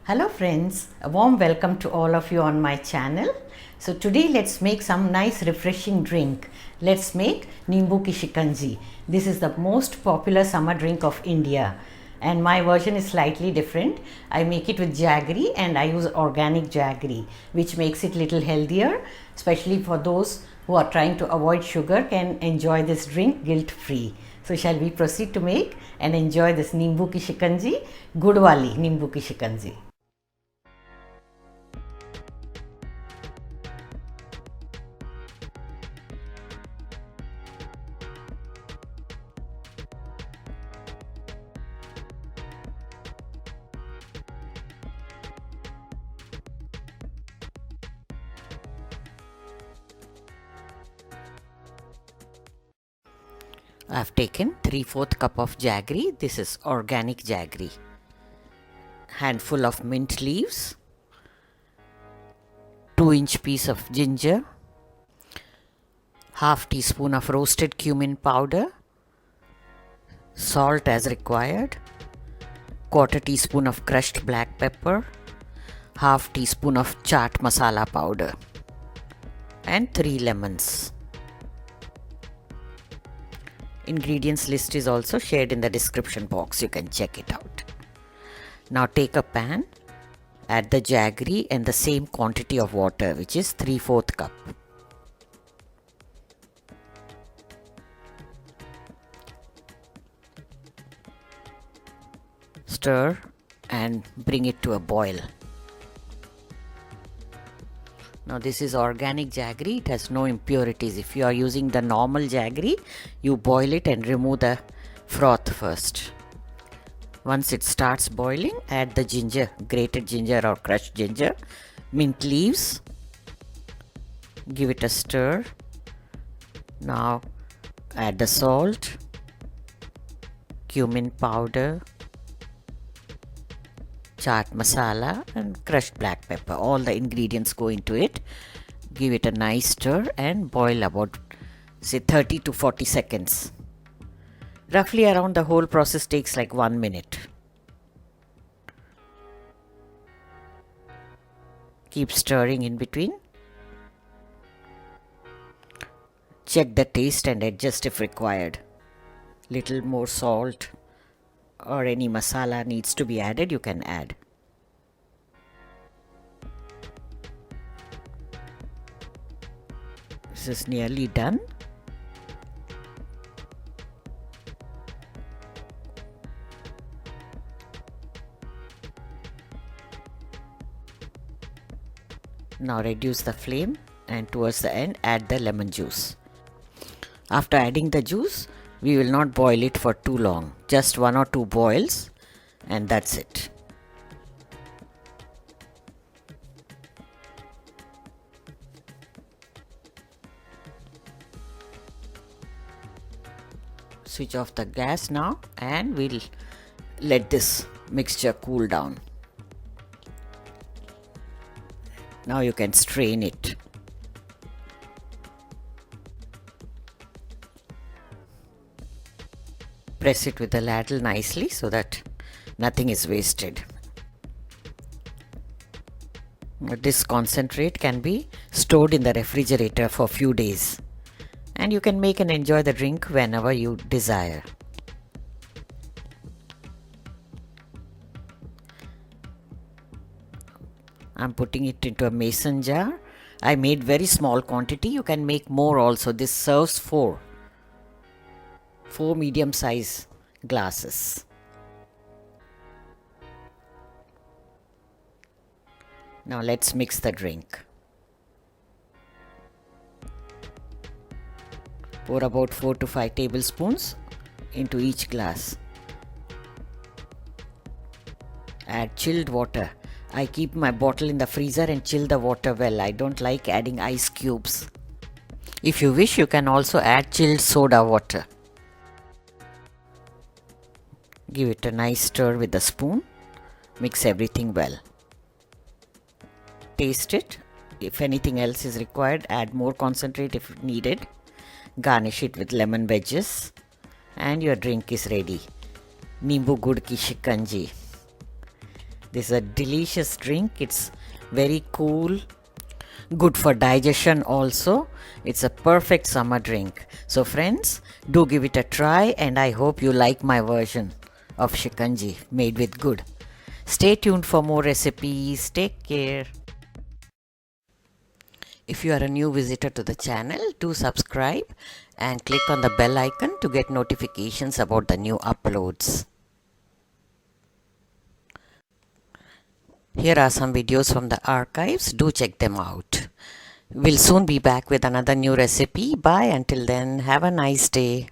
Hello friends, a warm welcome to all of you on my channel. So today let's make some nice refreshing drink. Let's make Neembu ki Shikanji. This is the most popular summer drink of India and my version is slightly different. I make it with jaggery and I use organic jaggery, which makes it little healthier, especially for those who are trying to avoid sugar can enjoy this drink guilt free. So shall we proceed to make and enjoy this Neembu ki Shikanji, Gud wali Neembu ki Shikanji. I have taken 3/4 cup of jaggery. This is organic jaggery. Handful of mint leaves. 2-inch piece of ginger. Half teaspoon of roasted cumin powder. Salt as required. 1/4 teaspoon of crushed black pepper. Half teaspoon of chaat masala powder. And 3 lemons. Ingredients list is also shared in the description box. You can check it out. Now take a pan, add the jaggery and the same quantity of water, which is 3/4 cup. Stir and bring it to a boil. Now this is organic jaggery, it has no impurities. If you are using the normal jaggery, you boil it and remove the froth first. Once it starts boiling, add the ginger, grated ginger or crushed ginger, mint leaves, give it a stir. Now add the salt, cumin powder, chaat masala and crushed black pepper. All the ingredients go into it. Give it a nice stir and boil about say 30 to 40 seconds. Roughly around the whole process takes like 1 minute. Keep stirring in between. Check the taste and adjust if required. Little more salt or any masala needs to be added, you can add. This is nearly done. Now reduce the flame and towards the end add the lemon juice. After adding the juice, we will not boil it for too long, just 1 or 2 boils and that's it. Switch off the gas now and we'll let this mixture cool down. Now you can strain it. Press it with the ladle nicely so that nothing is wasted. This concentrate can be stored in the refrigerator for a few days and you can make and enjoy the drink whenever you desire. I'm putting it into a mason jar. I made very small quantity. You can make more also. This serves 4 medium size glasses. Now let's mix the drink. Pour about 4 to 5 tablespoons into each glass. Add chilled water. I keep my bottle in the freezer and chill the water well. I don't like adding ice cubes. If you wish, you can also add chilled soda water. Give it a nice stir with a spoon. Mix everything well. Taste it. If anything else is required, add more concentrate if needed. Garnish it with lemon wedges and your drink is ready. Neembu Gud ki Shikanji. This is a delicious drink. It's very cool, good for digestion also. It's a perfect summer drink. So friends, do give it a try, and I hope you like my version of Shikanji made with good. Stay tuned for more recipes. Take care. If you are a new visitor to the channel, do subscribe and click on the bell icon to get notifications about the new uploads. Here are some videos from the archives. Do check them out. We'll soon be back with another new recipe. Bye. Until then, have a nice day.